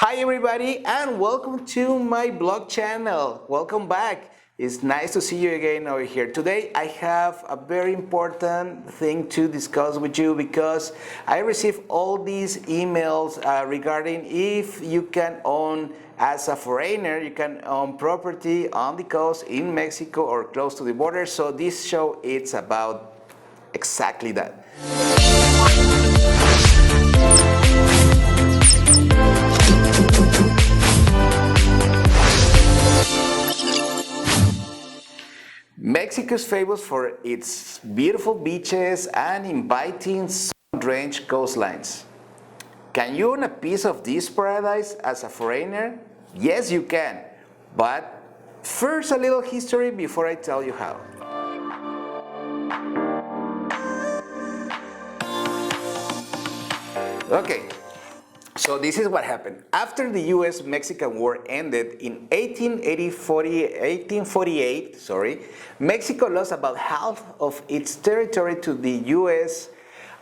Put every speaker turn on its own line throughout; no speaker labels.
Hi everybody and welcome to my blog channel. Welcome back. It's nice to see you again over here. Today I have a very important thing to discuss with you because I received all these emails regarding if you can own as a foreigner, you can own property on the coast in Mexico or close to the border. So this show it's about exactly that. Mexico is famous for its beautiful beaches and inviting sun-drenched coastlines. Can you own a piece of this paradise as a foreigner? Yes, you can. But first, a little history before I tell you how. Okay, so this is what happened. After the US-Mexican War ended in 1848, Mexico lost about half of its territory to the US.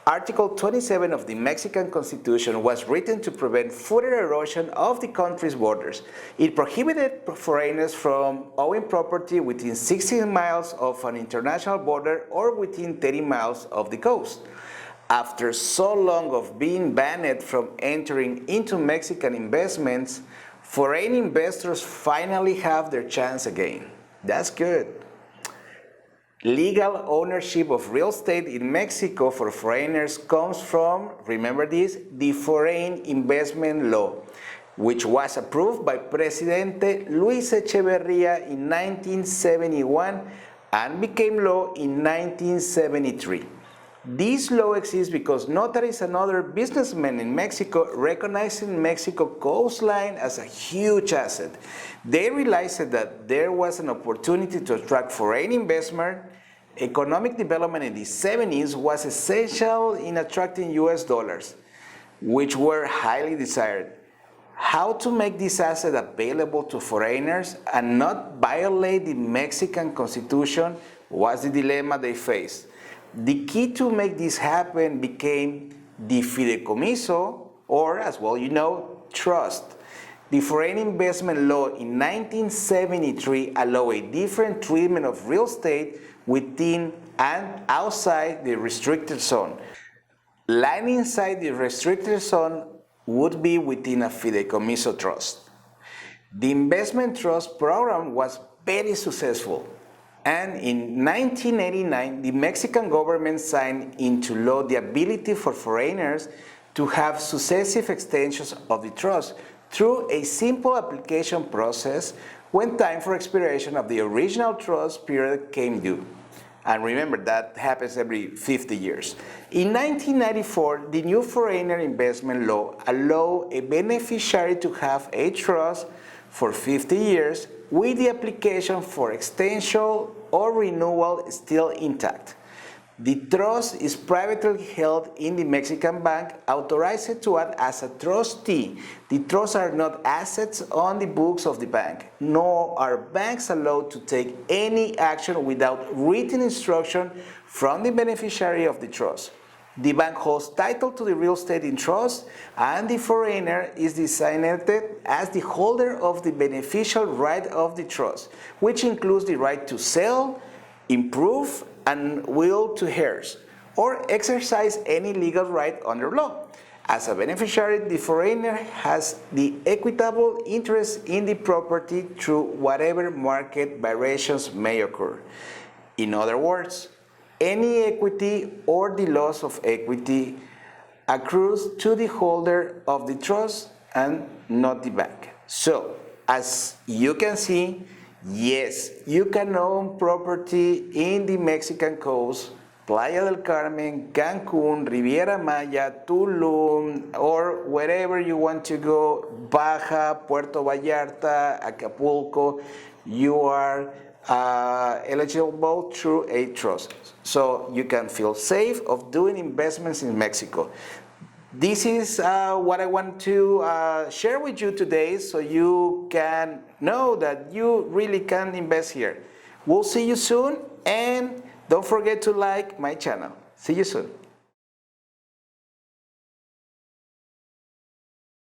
Article 27 of the Mexican Constitution was written to prevent further erosion of the country's borders. It prohibited foreigners from owning property within 16 miles of an international border or within 30 miles of the coast. After so long of being banned from entering into Mexican investments, foreign investors finally have their chance again. That's good. Legal ownership of real estate in Mexico for foreigners comes from, remember this, the Foreign Investment Law, which was approved by Presidente Luis Echeverría in 1971 and became law in 1973. This law exists because notaries and other businessmen in Mexico recognize Mexico coastline as a huge asset. They realized that there was an opportunity to attract foreign investment. Economic development in the 70s was essential in attracting US dollars, which were highly desired. How to make this asset available to foreigners and not violate the Mexican Constitution was the dilemma they faced. The key to make this happen became the fideicomiso, or as well you know, trust. The Foreign Investment Law in 1973 allowed a different treatment of real estate within and outside the restricted zone. Land inside the restricted zone would be within a fideicomiso trust. The investment trust program was very successful. And in 1989, the Mexican government signed into law the ability for foreigners to have successive extensions of the trust through a simple application process when time for expiration of the original trust period came due. And remember, that happens every 50 years. In 1994, the new foreigner investment law allowed a beneficiary to have a trust for 50 years with the application for extension or renewal still intact. The trust is privately held in the Mexican bank, authorized to act as a trustee. The trusts are not assets on the books of the bank, nor are banks allowed to take any action without written instruction from the beneficiary of the trust. The bank holds title to the real estate in trust, and the foreigner is designated as the holder of the beneficial right of the trust, which includes the right to sell, improve, and will to heirs, or exercise any legal right under law. As a beneficiary, the foreigner has the equitable interest in the property through whatever market variations may occur. In other words, any equity or the loss of equity accrues to the holder of the trust and not the bank. So, as you can see, yes, you can own property in the Mexican coast, Playa del Carmen, Cancun, Riviera Maya, Tulum, or wherever you want to go, Baja, Puerto Vallarta, Acapulco, you are eligible through a trust. So you can feel safe of doing investments in Mexico. This is what I want to share with you today so you can know that you really can invest here. We'll see you soon, and don't forget to like my channel. See you soon.